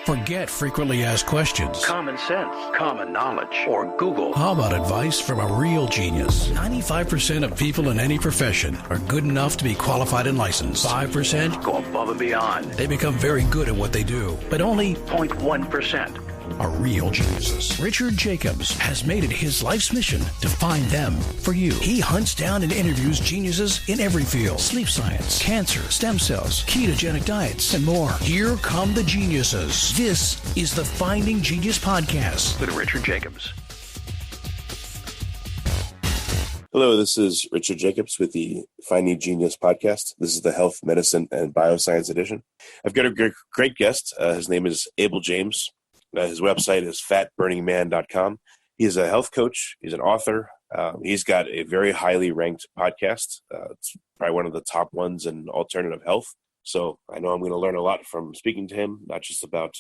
Forget frequently asked questions. Common sense, common knowledge, or Google. How about advice from a real genius? 95% of people in any profession are good enough to be qualified and licensed. 5% Go above and beyond. they become very good at what they do, but only 0.1%. are real geniuses. Richard Jacobs has made it his life's mission to find them for you. He hunts down and interviews geniuses in every field: sleep science, cancer, stem cells, ketogenic diets, and more. Here come the geniuses. This is the Finding Genius Podcast With Richard Jacobs. Hello, this is Richard Jacobs with the Finding Genius Podcast. This is the Health, Medicine, and Bioscience edition. I've got a great guest. His name is Abel James. His website is fatburningman.com. He's a health coach. He's an author. He's got a very highly ranked podcast. It's probably one of the top ones in alternative health. So I know I'm going to learn a lot from speaking to him, not just about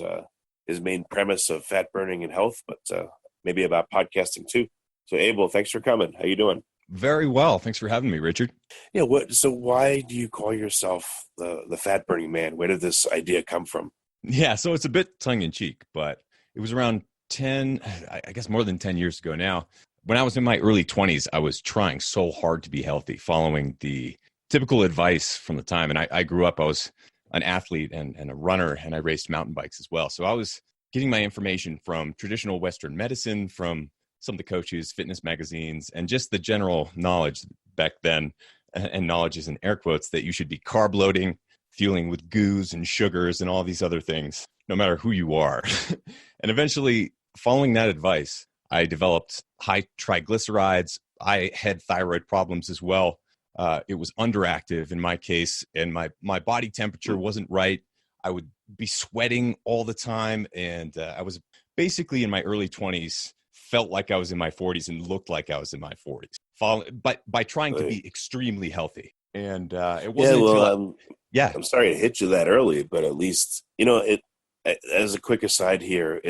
his main premise of fat burning and health, but maybe about podcasting too. So Abel, thanks for coming. How you doing? Very well. Thanks for having me, Richard. Yeah. So why do you call yourself the fat burning man? Where did this idea come from? Yeah, so it's a bit tongue-in-cheek, but it was around I guess more than 10 years ago now. When I was in my early 20s, I was trying so hard to be healthy, following the typical advice from the time. And I grew up, I was an athlete and a runner, and I raced mountain bikes as well. So I was getting my information from traditional Western medicine, from some of the coaches, fitness magazines, and just the general knowledge back then, and knowledge is in air quotes, that you should be carb-loading, fueling with goos and sugars and all these other things, no matter who you are. And eventually, following that advice, I developed high triglycerides. I had thyroid problems as well. It was underactive in my case, and my body temperature wasn't right. I would be sweating all the time, and I was basically in my early 20s, felt like I was in my 40s and looked like I was in my 40s, by trying to be extremely healthy. And it wasn't I'm sorry to hit you that early, but at least, as a quick aside here,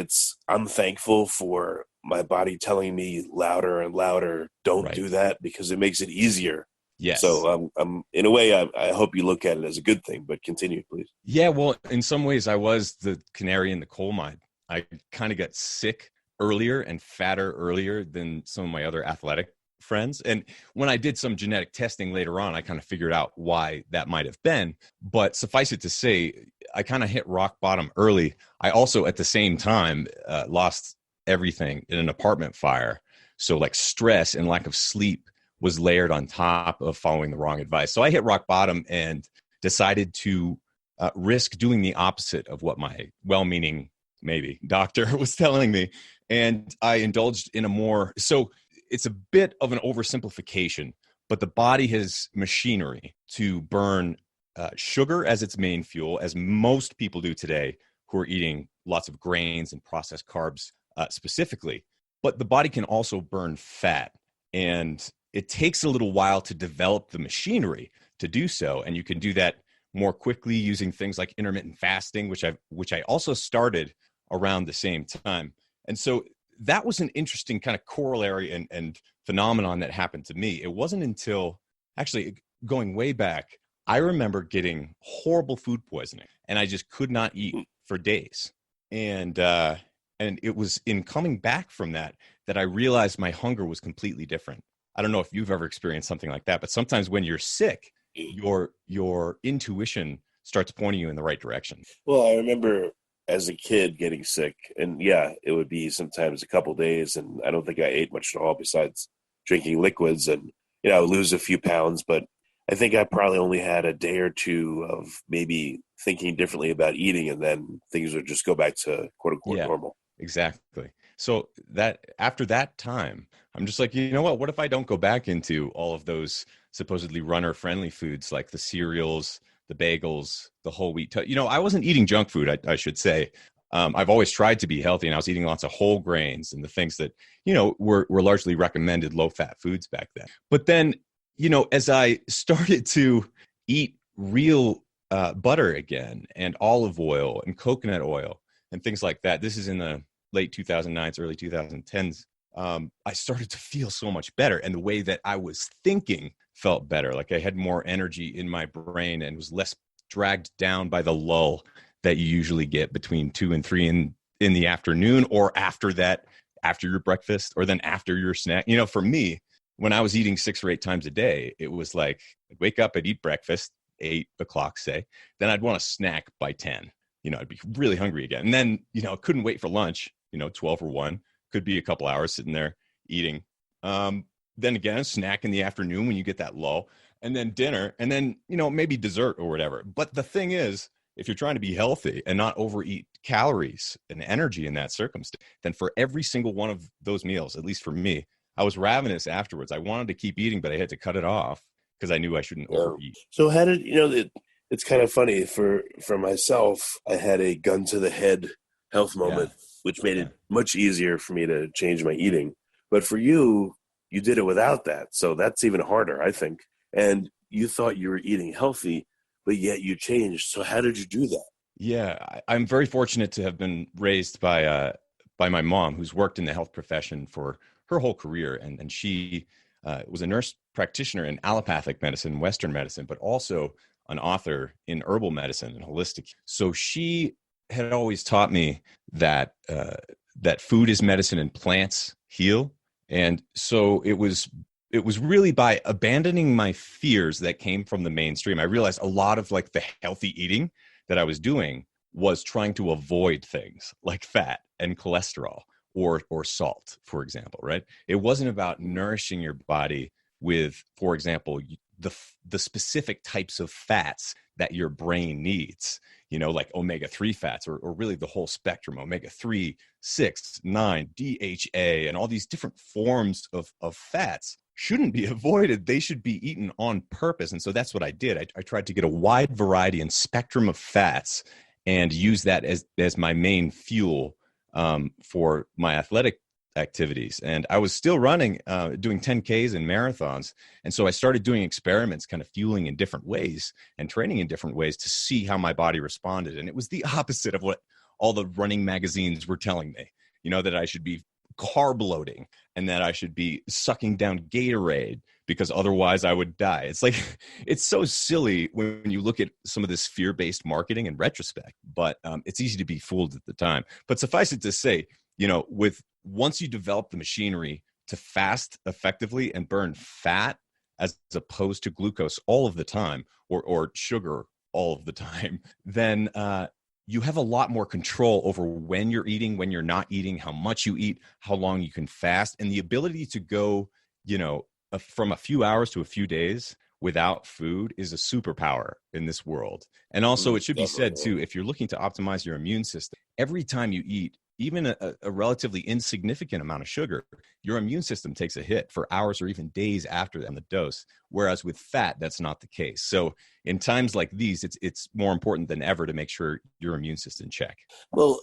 I'm thankful for my body telling me louder and louder, don't do that, because it makes it easier. Yes. So I'm in a way, I hope you look at it as a good thing, but continue, please. Yeah, well, in some ways I was the canary in the coal mine. I kind of got sick earlier and fatter earlier than some of my other athletic friends. And when I did some genetic testing later on, I kind of figured out why that might have been. But suffice it to say, I kind of hit rock bottom early. I also, at the same time, lost everything in an apartment fire. So like stress and lack of sleep was layered on top of following the wrong advice. So I hit rock bottom and decided to risk doing the opposite of what my well-meaning, maybe, doctor was telling me. And I indulged in so it's a bit of an oversimplification, but the body has machinery to burn sugar as its main fuel, as most people do today who are eating lots of grains and processed carbs specifically. But the body can also burn fat, and it takes a little while to develop the machinery to do so. And you can do that more quickly using things like intermittent fasting, which I also started around the same time. And so that was an interesting kind of corollary and phenomenon that happened to me. It wasn't until, actually going way back, I remember getting horrible food poisoning, and I just could not eat for days. And it was in coming back from that I realized my hunger was completely different. I don't know if you've ever experienced something like that, but sometimes when you're sick, your intuition starts pointing you in the right direction. Well, I remember as a kid getting sick, and it would be sometimes a couple days, and I don't think I ate much at all besides drinking liquids, and I would lose a few pounds, but I think I probably only had a day or two of maybe thinking differently about eating, and then things would just go back to quote unquote normal. Exactly. So that after that time, I'm just like, what if I don't go back into all of those supposedly runner friendly foods like the cereals, the bagels, the whole wheat. I wasn't eating junk food, I should say. I've always tried to be healthy, and I was eating lots of whole grains and the things that, were largely recommended low-fat foods back then. But then, as I started to eat real butter again, and olive oil and coconut oil and things like that, this is in the late 2009s, early 2010s, I started to feel so much better. And the way that I was thinking felt better. Like I had more energy in my brain and was less dragged down by the lull that you usually get between 2 and 3 in the afternoon, or after that, after your breakfast, or then after your snack. For me, when I was eating 6 or 8 times a day, it was like I'd wake up, I'd eat breakfast, 8 o'clock, say, then I'd want a snack by 10. I'd be really hungry again. And then, couldn't wait for lunch, 12 or 1, could be a couple hours sitting there eating. Then again, snack in the afternoon when you get that lull, and then dinner, and then, maybe dessert or whatever. But the thing is, if you're trying to be healthy and not overeat calories and energy in that circumstance, then for every single one of those meals, at least for me, I was ravenous afterwards. I wanted to keep eating, but I had to cut it off because I knew I shouldn't overeat. So how did, it's kind of funny for myself, I had a gun to the head health moment, which made it much easier for me to change my eating. But for you, you did it without that. So that's even harder, I think. And you thought you were eating healthy, but yet you changed. So how did you do that? Yeah, I'm very fortunate to have been raised by my mom, who's worked in the health profession for her whole career. And she was a nurse practitioner in allopathic medicine, Western medicine, but also an author in herbal medicine and holistic. So she had always taught me that that food is medicine and plants heal. And so it was really by abandoning my fears that came from the mainstream. I realized a lot of like the healthy eating that I was doing was trying to avoid things like fat and cholesterol or salt, for example, right? It wasn't about nourishing your body with, for example, the specific types of fats that your brain needs, like omega-3 fats or really the whole spectrum, omega-3, 6, 9, DHA, and all these different forms of fats shouldn't be avoided. They should be eaten on purpose. And so that's what I did. I tried to get a wide variety and spectrum of fats and use that as my main fuel for my athletic activities. And I was still running, doing 10Ks and marathons. And so I started doing experiments, kind of fueling in different ways and training in different ways to see how my body responded. And it was the opposite of what all the running magazines were telling me, that I should be carb-loading and that I should be sucking down Gatorade because otherwise I would die. It's like, it's so silly when you look at some of this fear-based marketing in retrospect, but it's easy to be fooled at the time. But suffice it to say, once you develop the machinery to fast effectively and burn fat as opposed to glucose all of the time or sugar all of the time, then you have a lot more control over when you're eating, when you're not eating, how much you eat, how long you can fast, and the ability to go, from a few hours to a few days without food is a superpower in this world. And also it should be said too, if you're looking to optimize your immune system, every time you eat, even a relatively insignificant amount of sugar, your immune system takes a hit for hours or even days after the dose. Whereas with fat, that's not the case. So in times like these, it's more important than ever to make sure your immune system check. Well,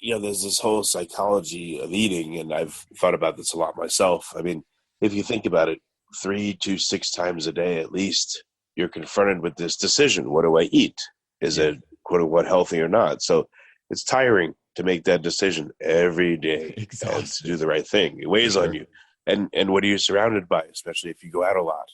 there's this whole psychology of eating, and I've thought about this a lot myself. I mean, if you think about it, 3 to 6 times a day at least, you're confronted with this decision. What do I eat? Is it quote unquote healthy or not? So it's tiring to make that decision every day and to do the right thing. It weighs on you. And what are you surrounded by, especially if you go out a lot?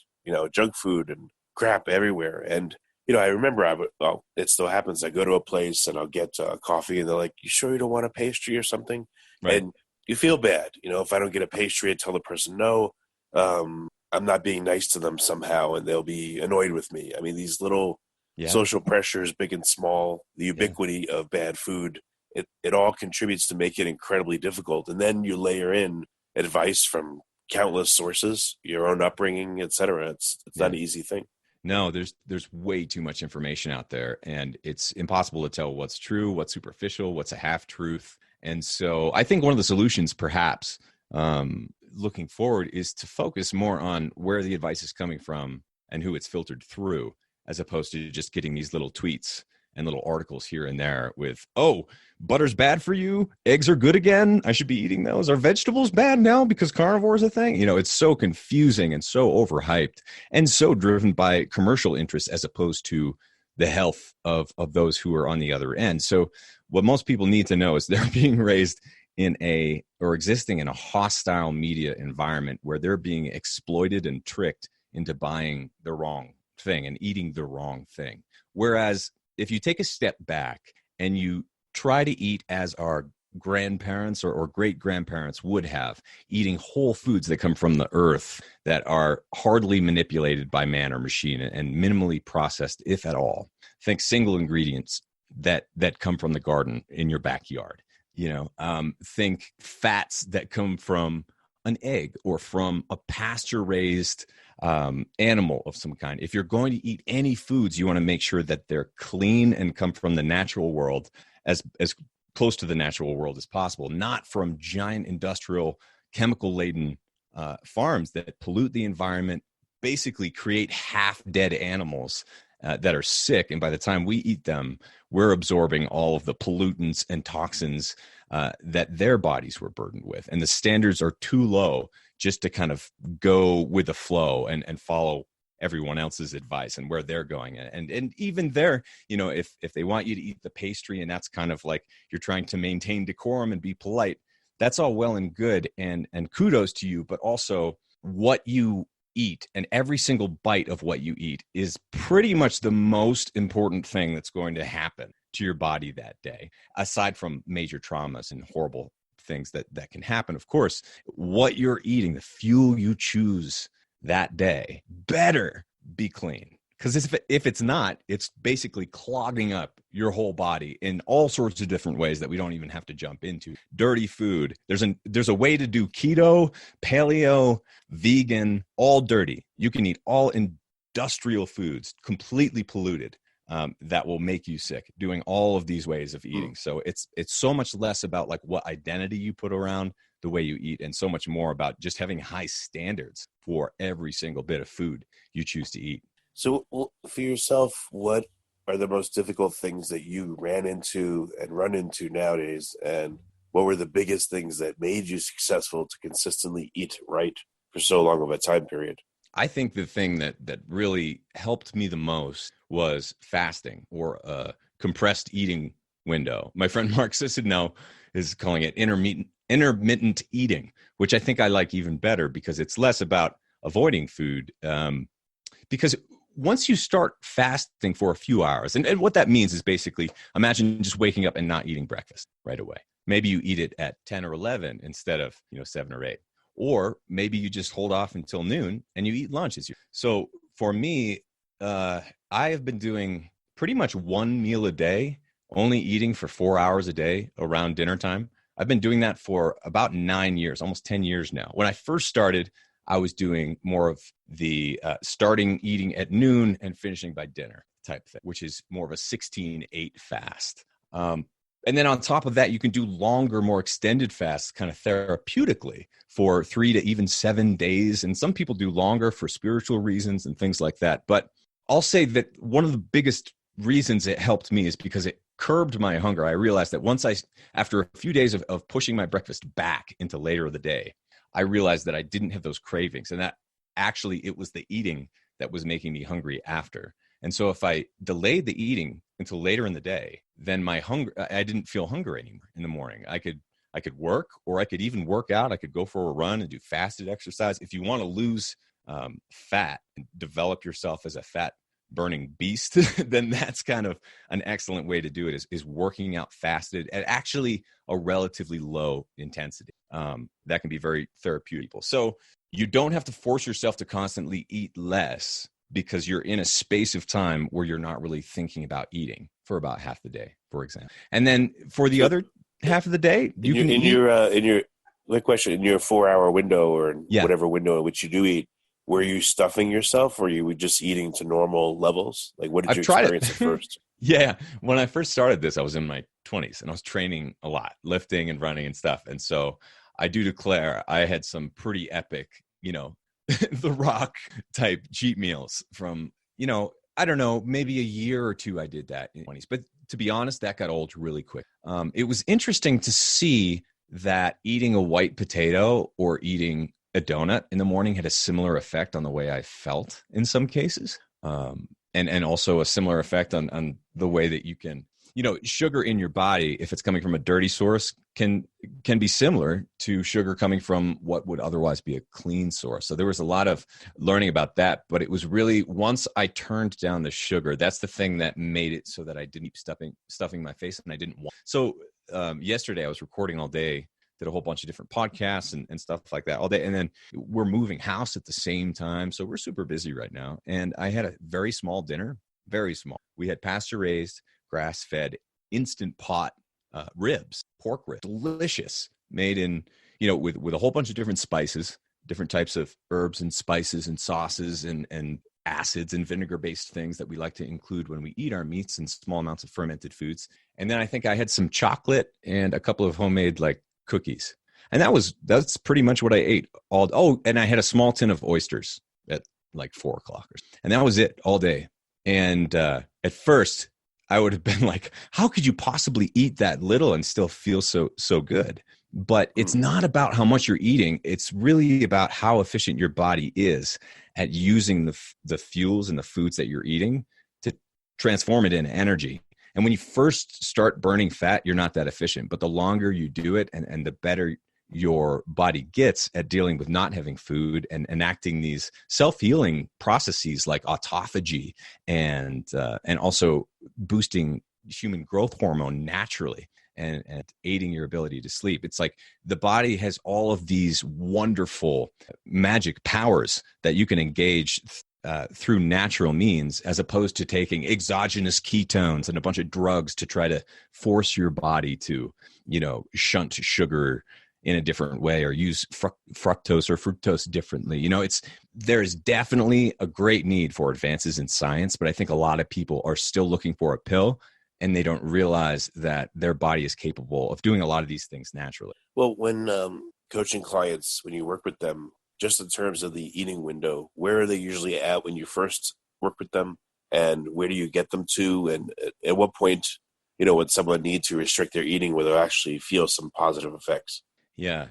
Junk food and crap everywhere. And, I remember it still happens. I go to a place and I'll get coffee and they're like, you sure you don't want a pastry or something? Right. And you feel bad. If I don't get a pastry, I tell the person no. I'm not being nice to them somehow and they'll be annoyed with me. I mean, these little social pressures, big and small, the ubiquity of bad food, it all contributes to make it incredibly difficult. And then you layer in advice from countless sources, your own upbringing, et cetera. It's not an easy thing. No, there's way too much information out there, and it's impossible to tell what's true, what's superficial, what's a half truth. And so I think one of the solutions, perhaps, looking forward, is to focus more on where the advice is coming from and who it's filtered through, as opposed to just getting these little tweets and little articles here and there with, oh, butter's bad for you, eggs are good again, I should be eating those. Are vegetables bad now because carnivore is a thing? It's so confusing and so overhyped and so driven by commercial interests as opposed to the health of those who are on the other end. So what most people need to know is they're being raised existing in a hostile media environment where they're being exploited and tricked into buying the wrong thing and eating the wrong thing. Whereas if you take a step back and you try to eat as our grandparents or great grandparents would have, eating whole foods that come from the earth, that are hardly manipulated by man or machine, and minimally processed, if at all. Think single ingredients that come from the garden in your backyard. Think fats that come from an egg or from a pasture raised animal of some kind. If you're going to eat any foods, you want to make sure that they're clean and come from the natural world, as close to the natural world as possible, not from giant industrial chemical laden farms that pollute the environment, basically create half dead animals that are sick. And by the time we eat them, we're absorbing all of the pollutants and toxins that their bodies were burdened with. And the standards are too low just to kind of go with the flow and follow everyone else's advice and where they're going. And even there, if they want you to eat the pastry, and that's kind of like you're trying to maintain decorum and be polite, that's all well and good. And kudos to you, but also what you eat and every single bite of what you eat is pretty much the most important thing that's going to happen to your body that day, aside from major traumas and horrible things that can happen. Of course, what you're eating, the fuel you choose that day, better be clean. Because if it's not, it's basically clogging up your whole body in all sorts of different ways that we don't even have to jump into. Dirty food. There's a way to do keto, paleo, vegan, all dirty. You can eat all industrial foods, completely polluted, that will make you sick, doing all of these ways of eating. So it's so much less about like what identity you put around the way you eat, and so much more about just having high standards for every single bit of food you choose to eat. So for yourself, what are the most difficult things that you ran into and run into nowadays? And what were the biggest things that made you successful to consistently eat right for so long of a time period? I think the thing that really helped me the most was fasting, or a compressed eating window. My friend Mark Sissidno is calling it intermittent eating, which I think I like even better, because it's less about avoiding food. Because once you start fasting for a few hours, and what that means is basically, imagine just waking up and not eating breakfast right away. Maybe you eat it at 10 or 11 instead of 7 or 8. Or maybe you just hold off until noon and you eat lunch. So for me, I have been doing pretty much one meal a day, only eating for 4 hours a day around dinner time. I've been doing that for about 9 years, almost 10 years now. When I first started, I was doing more of the starting eating at noon and finishing by dinner type thing, which is more of a 16-8 fast. And then on top of that, you can do longer, more extended fasts kind of therapeutically for 3 to even 7 days. And some people do longer for spiritual reasons and things like that. But I'll say that one of the biggest reasons it helped me is because it curbed my hunger. I realized that after a few days of pushing my breakfast back into later of the day, I realized that I didn't have those cravings, and that actually it was the eating that was making me hungry after. And so if I delayed the eating until later in the day, then I didn't feel hunger anymore in the morning. I could work, or I could even work out. I could go for a run and do fasted exercise. If you want to lose fat and develop yourself as a fat burning beast, then that's kind of an excellent way to do it, is working out fasted at actually a relatively low intensity. That can be very therapeutic. So you don't have to force yourself to constantly eat less, because you're in a space of time where you're not really thinking about eating for about half the day, for example. And then for the other half of the day, in your 4 hour window, or whatever window in which you do eat, were you stuffing yourself, or you were just eating to normal levels? Like, what did you experience at first? Yeah. When I first started this, I was in my 20s and I was training a lot, lifting and running and stuff. And so I do declare I had some pretty epic, The Rock type cheat meals from, I don't know, maybe a year or two I did that in the 20s. But to be honest, that got old really quick. It was interesting to see that eating a white potato or eating a donut in the morning had a similar effect on the way I felt in some cases. And also a similar effect on the way that you can sugar in your body, if it's coming from a dirty source, can be similar to sugar coming from what would otherwise be a clean source. So there was a lot of learning about that, but it was really once I turned down the sugar, that's the thing that made it so that I didn't keep stuffing my face, and I didn't want. So yesterday I was recording all day, did a whole bunch of different podcasts and stuff like that all day. And then we're moving house at the same time. So we're super busy right now. And I had a very small dinner, very small. We had pasture raised, grass fed, instant pot ribs, pork ribs, delicious, made in, with a whole bunch of different spices, different types of herbs and spices and sauces and acids and vinegar based things that we like to include when we eat our meats, and small amounts of fermented foods. And then I think I had some chocolate and a couple of homemade cookies. And that's pretty much what I ate and I had a small tin of oysters at 4 o'clock. And that was it all day. And at first I would have been like, how could you possibly eat that little and still feel so good? But it's not about how much you're eating. It's really about how efficient your body is at using the fuels and the foods that you're eating to transform it into energy. And when you first start burning fat, you're not that efficient. But the longer you do it and the better your body gets at dealing with not having food and enacting these self-healing processes like autophagy and also boosting human growth hormone naturally and aiding your ability to sleep. It's like the body has all of these wonderful magic powers that you can engage through natural means, as opposed to taking exogenous ketones and a bunch of drugs to try to force your body to, shunt sugar in a different way or use fructose or fructose differently. There is definitely a great need for advances in science, but I think a lot of people are still looking for a pill, and they don't realize that their body is capable of doing a lot of these things naturally. Well, when coaching clients, when you work with them, just in terms of the eating window, where are they usually at when you first work with them, and where do you get them to? And at what point, would someone need to restrict their eating where they'll actually feel some positive effects? Yeah,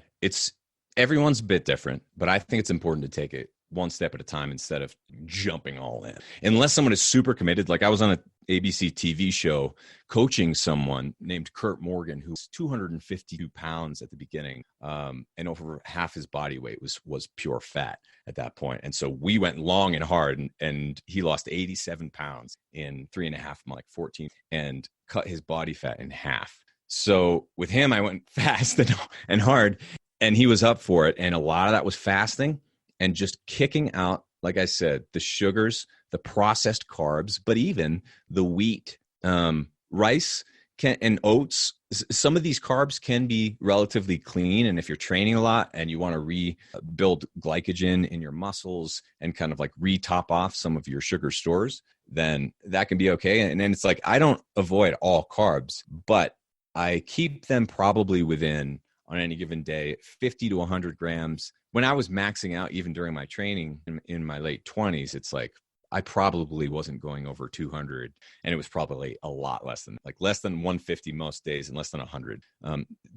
everyone's a bit different, but I think it's important to take it one step at a time instead of jumping all in. Unless someone is super committed, like I was on an ABC TV show coaching someone named Kurt Morgan, who was 252 pounds at the beginning, and over half his body weight was pure fat at that point. And so we went long and hard, and he lost 87 pounds in 3.5 months, 14, and cut his body fat in half. So with him, I went fast and hard, and he was up for it. And a lot of that was fasting and just kicking out, like I said, the sugars, the processed carbs, but even the wheat, rice and oats. Some of these carbs can be relatively clean. And if you're training a lot and you want to rebuild glycogen in your muscles and kind of re-top off some of your sugar stores, then that can be okay. And then it's like, I don't avoid all carbs, but I keep them probably within, on any given day, 50 to 100 grams. When I was maxing out, even during my training in my late 20s, it's like I probably wasn't going over 200, and it was probably a lot less than 150 most days and less than 100,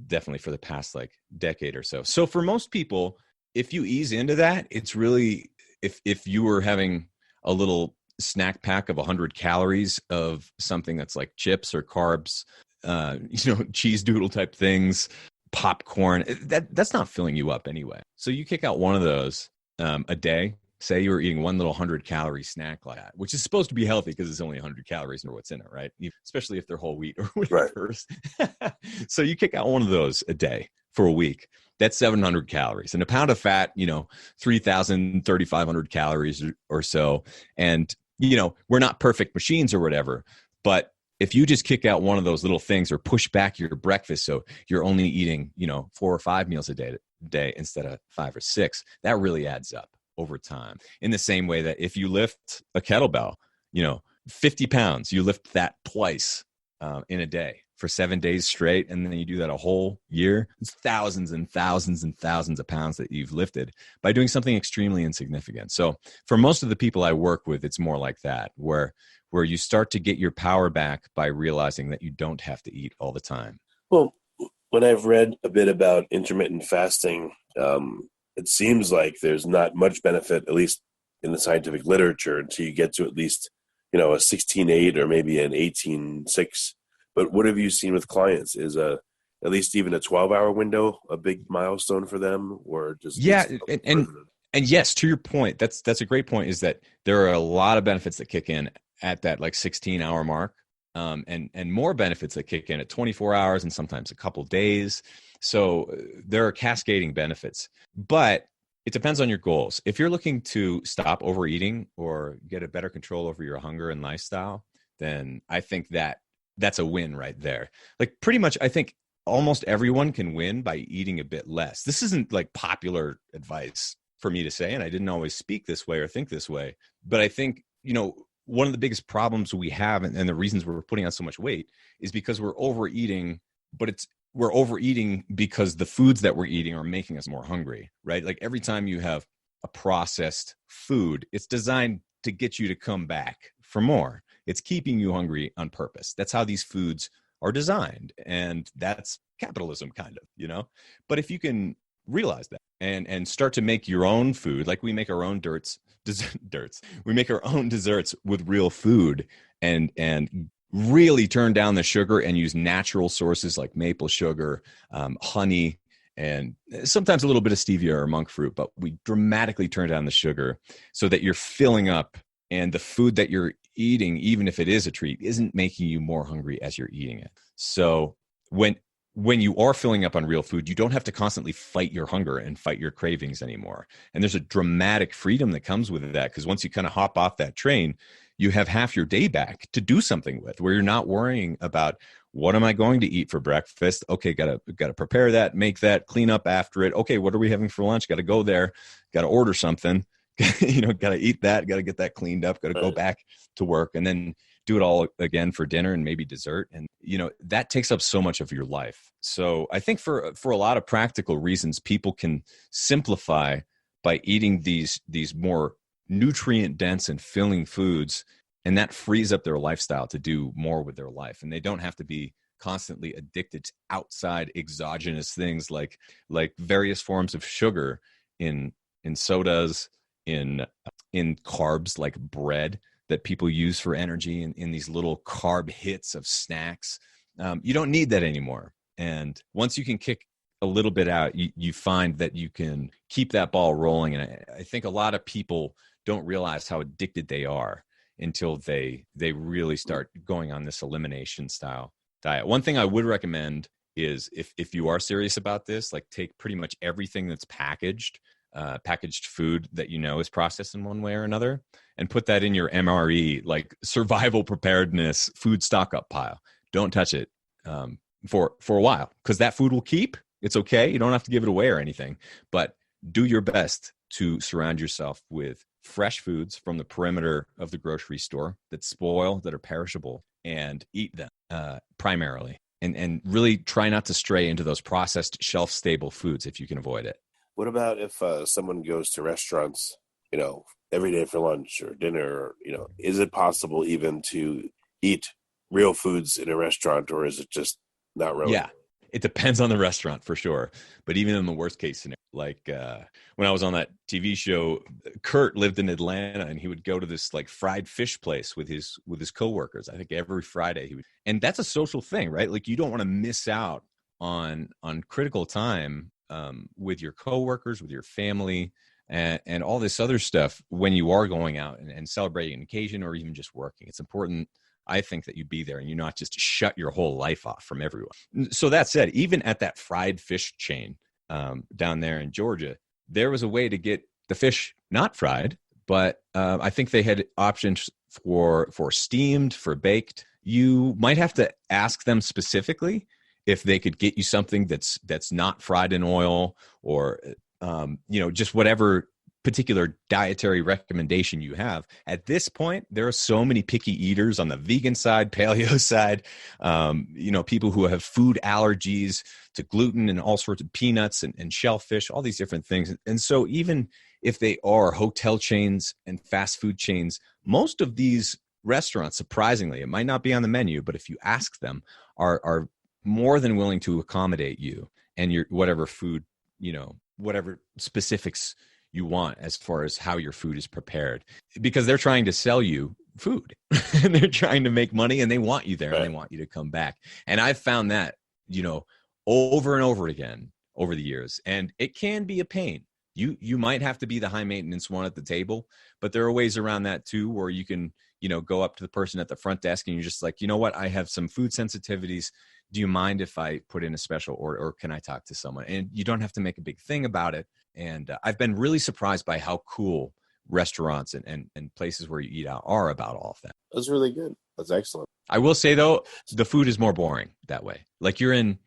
definitely for the past decade or so. So for most people, if you ease into that, it's really, if you were having a little snack pack of 100 calories of something that's like chips or carbs, cheese doodle type things, popcorn, that's not filling you up anyway. So you kick out one of those a day. Say you were eating one little 100-calorie snack like that, which is supposed to be healthy because it's only 100 calories or what's in it, right? Especially if they're whole wheat or whatever. Right. So you kick out one of those a day for a week. That's 700 calories. And a pound of fat, 3,000, 3,500 calories or so. And, we're not perfect machines or whatever, but if you just kick out one of those little things or push back your breakfast so you're only eating, 4 or 5 meals a day instead of 5 or 6, that really adds up over time. In the same way that if you lift a kettlebell, 50 pounds, you lift that twice in a day for 7 days straight, and then you do that a whole year, it's thousands and thousands and thousands of pounds that you've lifted by doing something extremely insignificant. So for most of the people I work with, it's more like that, where you start to get your power back by realizing that you don't have to eat all the time. Well, when I've read a bit about intermittent fasting, it seems like there's not much benefit, at least in the scientific literature, until you get to at least, a 16-8 or maybe an 18-6. But what have you seen with clients? Is at least even a 12-hour window a big milestone for them, or just Yeah, and yes, to your point, that's a great point. Is that there are a lot of benefits that kick in at that like 16-hour mark, and more benefits that kick in at 24 hours and sometimes a couple days. So there are cascading benefits, but it depends on your goals. If you're looking to stop overeating or get a better control over your hunger and lifestyle, then I think that's a win right there. Like pretty much, I think almost everyone can win by eating a bit less. This isn't like popular advice for me to say, and I didn't always speak this way or think this way, but I think, one of the biggest problems we have and the reasons we're putting on so much weight is because we're overeating, but we're overeating because the foods that we're eating are making us more hungry, right? Like every time you have a processed food, it's designed to get you to come back for more. It's keeping you hungry on purpose. That's how these foods are designed. And that's capitalism kind of, but if you can realize that and start to make your own food, like we make our own we make our own desserts with real food and really turn down the sugar and use natural sources like maple sugar, honey, and sometimes a little bit of stevia or monk fruit, but we dramatically turn down the sugar so that you're filling up and the food that you're eating, even if it is a treat, isn't making you more hungry as you're eating it. So when you are filling up on real food, you don't have to constantly fight your hunger and fight your cravings anymore. And there's a dramatic freedom that comes with that, because once you kind of hop off that train, you have half your day back to do something with, where you're not worrying about what am I going to eat for breakfast? Okay, gotta prepare that, make that, clean up after it. Okay, what are we having for lunch? Got to go there, got to order something, got to eat that, got to get that cleaned up, got to go back to work, and then do it all again for dinner and maybe dessert. And, that takes up so much of your life. So I think for a lot of practical reasons, people can simplify by eating these more nutrient dense and filling foods. And that frees up their lifestyle to do more with their life. And they don't have to be constantly addicted to outside exogenous things like various forms of sugar in sodas, in carbs like bread that people use for energy, in these little carb hits of snacks. You don't need that anymore. And once you can kick a little bit out, you find that you can keep that ball rolling. And I think a lot of people don't realize how addicted they are until they really start going on this elimination style diet. One thing I would recommend is if you are serious about this, like take pretty much everything that's packaged food that is processed in one way or another, and put that in your MRE, like survival preparedness food stock up pile. Don't touch it for a while, because that food will keep. It's okay. You don't have to give it away or anything, but do your best to surround yourself with fresh foods from the perimeter of the grocery store that spoil, that are perishable, and eat them primarily. And really try not to stray into those processed shelf-stable foods if you can avoid it. What about if someone goes to restaurants, every day for lunch or dinner, is it possible even to eat real foods in a restaurant, or is it just not really? Yeah, it depends on the restaurant for sure. But even in the worst case scenario, like when I was on that TV show, Kurt lived in Atlanta, and he would go to this like fried fish place with his coworkers. I think every Friday he would, and that's a social thing, right? Like you don't want to miss out on critical time with your coworkers, with your family, and all this other stuff when you are going out and celebrating an occasion or even just working. It's important, I think, that you be there and you not just shut your whole life off from everyone. So that said, even at that fried fish chain down there in Georgia, there was a way to get the fish not fried, but I think they had options for steamed, for baked. You might have to ask them specifically if they could get you something that's not fried in oil, or just whatever particular dietary recommendation you have. At this point, there are so many picky eaters on the vegan side, paleo side, people who have food allergies to gluten and all sorts of peanuts and shellfish, all these different things. And so even if they are hotel chains and fast food chains, most of these restaurants, surprisingly, it might not be on the menu, but if you ask them, are more than willing to accommodate you and your whatever food, whatever specifics you want as far as how your food is prepared, because they're trying to sell you food and they're trying to make money and they want you there Right. and they want you to come back. And I've found that, over and over again over the years, and it can be a pain. You might have to be the high maintenance one at the table, but there are ways around that too, where you can, go up to the person at the front desk and you're just like, you know what, I have some food sensitivities. Do you mind if I put in a special order, or can I talk to someone? And you don't have to make a big thing about it. And I've been really surprised by how cool restaurants and places where you eat out are about all of that. That's really good. That's excellent. I will say though, the food is more boring that way. Like you're in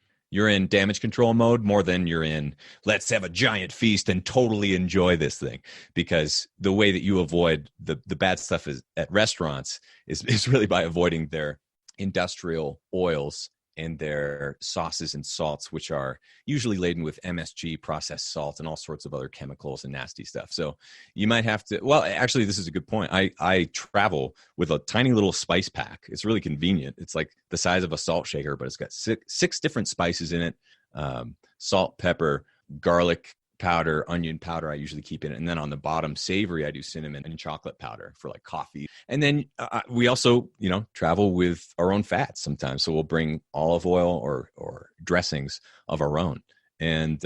damage control mode more than you're in, let's have a giant feast and totally enjoy this thing. Because the way that you avoid the bad stuff is at restaurants is really by avoiding their industrial oils and their sauces and salts, which are usually laden with MSG, processed salt, and all sorts of other chemicals and nasty stuff. So you might have to, well, actually, this is a good point. I travel with a tiny little spice pack. It's really convenient. It's like the size of a salt shaker, but it's got six different spices in it. Salt, pepper, garlic powder, onion powder I usually keep in it. And then on the bottom, savory, I do cinnamon and chocolate powder for like coffee. And then we also, travel with our own fats sometimes. So we'll bring olive oil or dressings of our own. And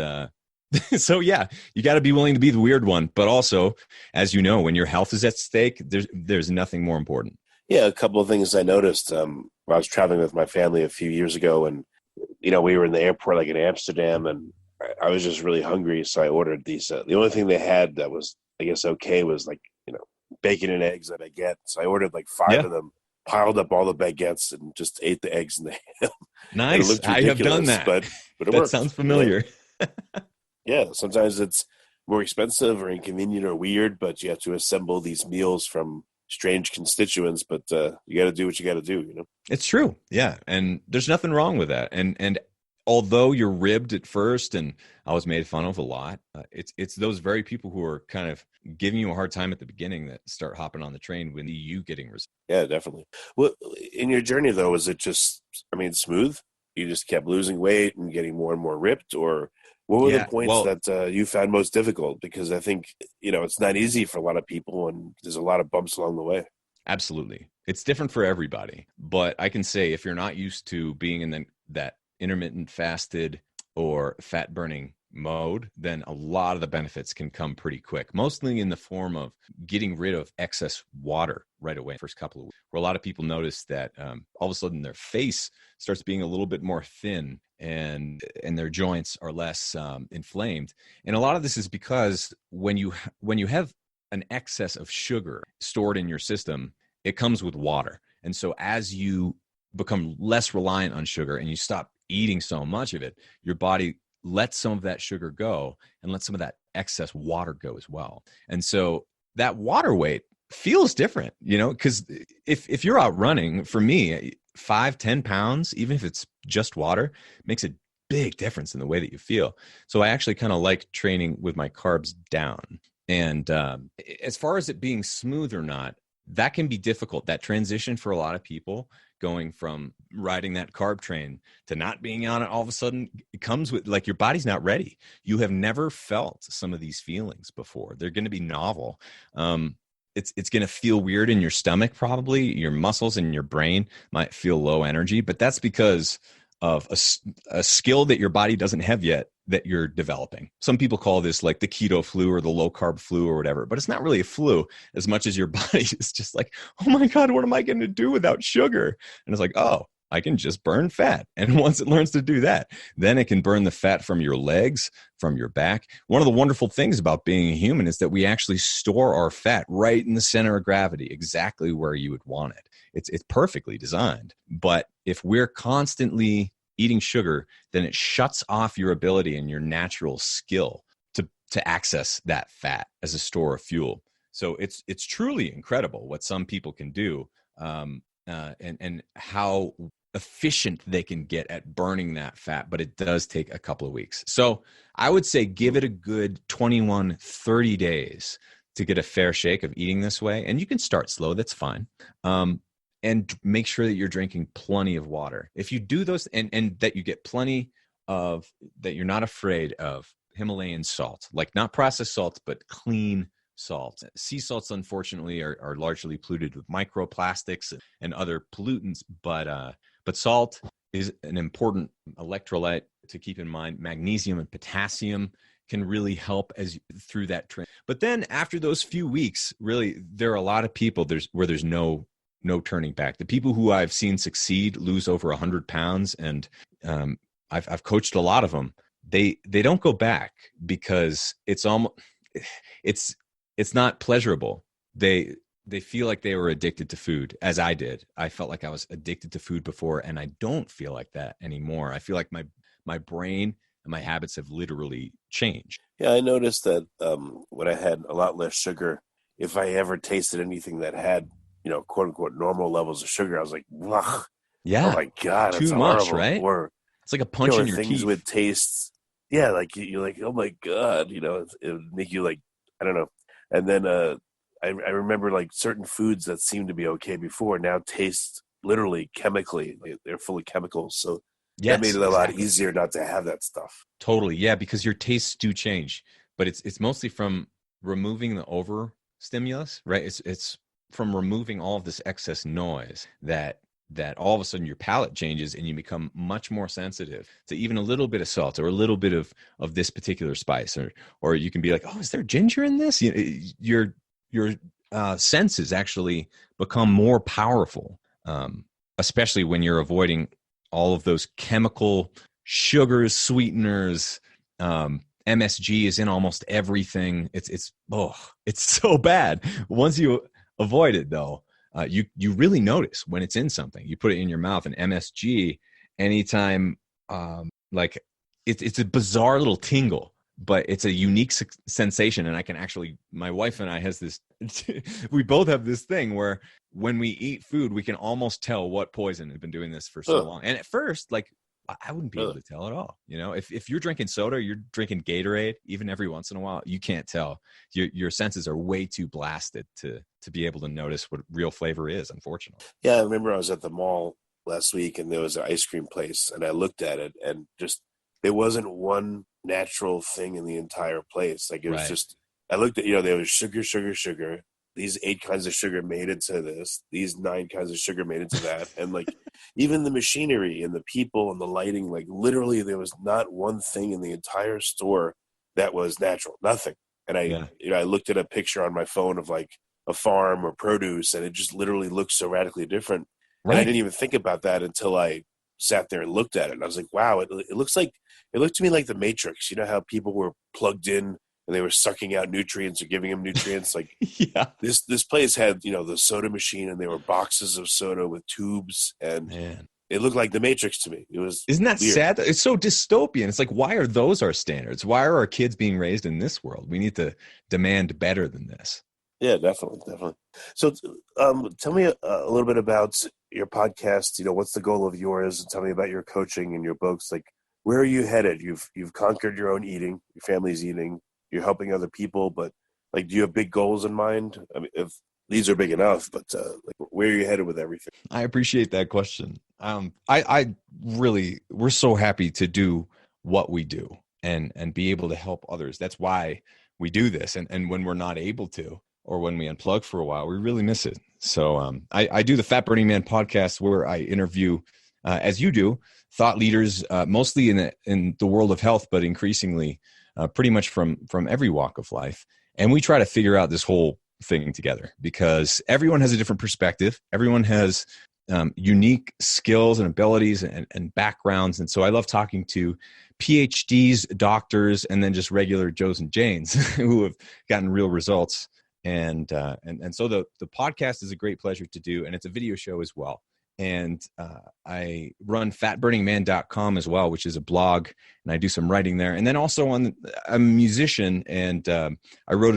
so, yeah, you got to be willing to be the weird one. But also, as you know, when your health is at stake, there's nothing more important. Yeah, a couple of things I noticed. When I was traveling with my family a few years ago, and, we were in the airport like in Amsterdam, and I was just really hungry, so I ordered these. The only thing they had that was, I guess, okay was like, bacon and eggs that I get. So I ordered like 5 of them, piled up all the baguettes, and just ate the eggs and the ham. Nice. I have done that. But it that worked. Sounds familiar. Yeah, sometimes it's more expensive or inconvenient or weird, but you have to assemble these meals from strange constituents. But you got to do what you got to do, It's true. Yeah. And there's nothing wrong with that. And although you're ribbed at first, and I was made fun of a lot, it's those very people who are kind of giving you a hard time at the beginning that start hopping on the train when you getting results. Yeah, definitely. Well, in your journey though, was it just, smooth? You just kept losing weight and getting more and more ripped, or what were the points that you found most difficult? Because I think, it's not easy for a lot of people, and there's a lot of bumps along the way. Absolutely. It's different for everybody. But I can say if you're not used to being in that intermittent fasted or fat burning mode, then a lot of the benefits can come pretty quick, mostly in the form of getting rid of excess water right away. First couple of weeks, where a lot of people notice that all of a sudden their face starts being a little bit more thin, and their joints are less inflamed. And a lot of this is because when you have an excess of sugar stored in your system, it comes with water. And so as you become less reliant on sugar and you stop eating so much of it, your body lets some of that sugar go and let some of that excess water go as well. And so that water weight feels different, because if you're out running, for me, 5-10 pounds, even if it's just water, makes a big difference in the way that you feel. So I actually kind of like training with my carbs down. And as far as it being smooth or not, that can be difficult. That transition for a lot of people, going from riding that carb train to not being on it, all of a sudden it comes with, like, your body's not ready. You have never felt some of these feelings before. They're going to be novel. It's going to feel weird in your stomach, probably. Your muscles and your brain might feel low energy, but that's because of a skill that your body doesn't have yet that you're developing. Some people call this like the keto flu or the low carb flu or whatever, but it's not really a flu as much as your body is just like, oh my God, what am I going to do without sugar? And it's like, oh, I can just burn fat. And once it learns to do that, then it can burn the fat from your legs, from your back. One of the wonderful things about being a human is that we actually store our fat right in the center of gravity, exactly where you would want it. It's perfectly designed. But if we're constantly eating sugar, then it shuts off your ability and your natural skill to access that fat as a store of fuel. So it's truly incredible what some people can do, and how efficient they can get at burning that fat, but it does take a couple of weeks. So I would say give it a good 21, 30 days to get a fair shake of eating this way. And you can start slow, that's fine. And make sure that you're drinking plenty of water. If you do those, and that you get plenty of, that you're not afraid of Himalayan salt, like not processed salt, but clean salts. Sea salts, unfortunately, are largely polluted with microplastics and other pollutants, but salt is an important electrolyte to keep in mind. Magnesium and potassium can really help through that trend. But then after those few weeks, really, there are a lot of people where there's no turning back. The people who I've seen succeed lose over 100 pounds, and I've coached a lot of them. They don't go back because it's not pleasurable. They feel like they were addicted to food, as I did. I felt like I was addicted to food before, and I don't feel like that anymore. I feel like my brain and my habits have literally changed. Yeah, I noticed that when I had a lot less sugar, if I ever tasted anything that had, quote unquote, normal levels of sugar, I was like, ugh, yeah, oh my God, too it's much, horrible. right? Or it's like a punch in your things teeth. with tastes. Yeah, like you're like, oh my God, it would make you like, I don't know. And then I remember like certain foods that seemed to be okay before now taste literally chemically. They're full of chemicals. So that made it a lot easier not to have that stuff. Totally. Yeah, because your tastes do change, but it's mostly from removing the over stimulus, right? It's from removing all of this excess noise that all of a sudden your palate changes and you become much more sensitive to even a little bit of salt or a little bit of this particular spice, or you can be like, oh, is there ginger in this? Your senses actually become more powerful, especially when you're avoiding all of those chemical sugars, sweeteners. MSG is in almost everything. It's so bad. Once you avoid it, though, you really notice when it's in something. You put it in your mouth, and MSG, anytime, like it's a bizarre little tingle, but it's a unique sensation. And I can actually, my wife and I has this, we both have this thing where when we eat food, we can almost tell what poison has been doing this for so long. And at first, like, I wouldn't be able to tell at all. If you're drinking soda, you're drinking Gatorade, even every once in a while, you can't tell. Your senses are way too blasted to be able to notice what real flavor is, unfortunately. Yeah, I remember I was at the mall last week and there was an ice cream place and I looked at it and just, there wasn't one natural thing in the entire place. Like it was just, I looked at, there was sugar. These 8 kinds of sugar made into this. These 9 kinds of sugar made into that. And like even the machinery and the people and the lighting, like literally there was not one thing in the entire store that was natural. Nothing. And I looked at a picture on my phone of like a farm or produce and it just literally looks so radically different. Right. And I didn't even think about that until I sat there and looked at it. And I was like, wow, it looked to me like the Matrix. You know how people were plugged in and they were sucking out nutrients or giving them nutrients. Like this place had, the soda machine and there were boxes of soda with tubes and it looked like the Matrix to me. It was, isn't that weird. Sad? It's so dystopian. It's like, why are those our standards? Why are our kids being raised in this world? We need to demand better than this. Yeah, definitely. So tell me a little bit about your podcast. What's the goal of yours? And tell me about your coaching and your books. Like, where are you headed? You've conquered your own eating, your family's eating. You're helping other people, but like, do you have big goals in mind? I mean, if these are big enough, but like, where are you headed with everything? I appreciate that question. We're so happy to do what we do and be able to help others. That's why we do this. And when we're not able to, or when we unplug for a while, we really miss it. So I do the Fat Burning Man podcast where I interview, as you do, thought leaders, mostly in the world of health, but increasingly pretty much from every walk of life. And we try to figure out this whole thing together because everyone has a different perspective. Everyone has unique skills and abilities and backgrounds. And so I love talking to PhDs, doctors, and then just regular Joes and Janes who have gotten real results. And so the podcast is a great pleasure to do, and it's a video show as well. And I run fatburningman.com as well, which is a blog, and I do some writing there. And then also I'm a musician, and I wrote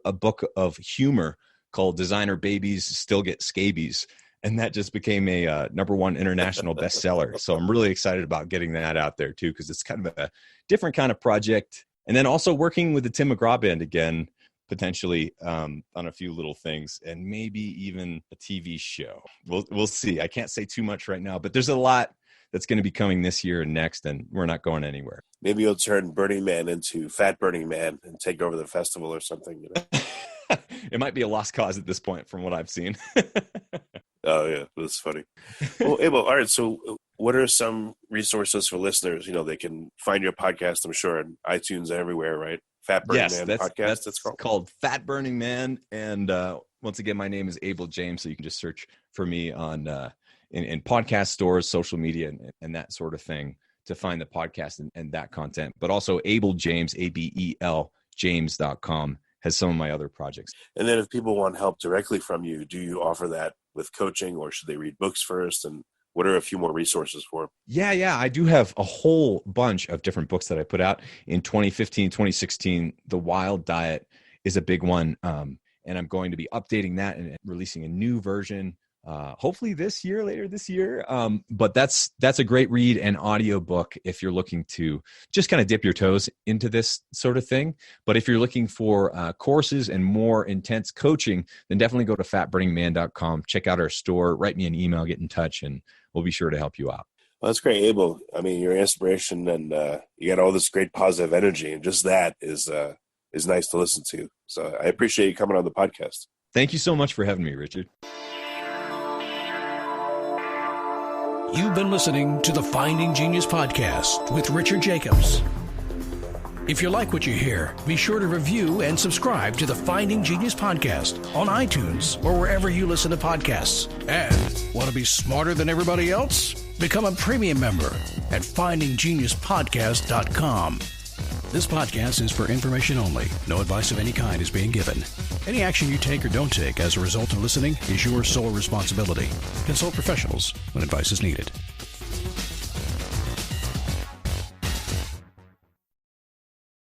a book of humor called Designer Babies Still Get Scabies. And that just became a #1 international bestseller. So I'm really excited about getting that out there too, because it's kind of a different kind of project. And then also working with the Tim McGraw Band again, potentially on a few little things, and maybe even a TV show. We'll see. I can't say too much right now, but there's a lot that's going to be coming this year and next, and we're not going anywhere. Maybe you'll turn Burning Man into Fat Burning Man and take over the festival or something. You know? It might be a lost cause at this point from what I've seen. Oh, yeah. That's funny. Well, Abel, all right. So what are some resources for listeners? You know, they can find your podcast, I'm sure, on iTunes everywhere, right? Fat Burning Man podcast, that's called Fat Burning Man. And once again, my name is Abel James, so you can just search for me on in podcast stores, social media, and that sort of thing to find the podcast and that content. But also Abel James, ABEL, James.com has some of my other projects. And then if people want help directly from you, do you offer that with coaching, or should they read books first? And what are a few more resources for them? Yeah. I do have a whole bunch of different books that I put out in 2015, 2016. The Wild Diet is a big one. And I'm going to be updating that and releasing a new version, hopefully later this year. But that's a great read and audio book if you're looking to just kind of dip your toes into this sort of thing. But if you're looking for courses and more intense coaching, then definitely go to fatburningman.com, check out our store, write me an email, get in touch, and we'll be sure to help you out. Well, that's great, Abel. I mean, you're an inspiration, and you got all this great positive energy, and just that is nice to listen to. So I appreciate you coming on the podcast. Thank you so much for having me, Richard. You've been listening to the Finding Genius podcast with Richard Jacobs. If you like what you hear, be sure to review and subscribe to the Finding Genius podcast on iTunes or wherever you listen to podcasts. And want to be smarter than everybody else? Become a premium member at findinggeniuspodcast.com. This podcast is for information only. No advice of any kind is being given. Any action you take or don't take as a result of listening is your sole responsibility. Consult professionals when advice is needed.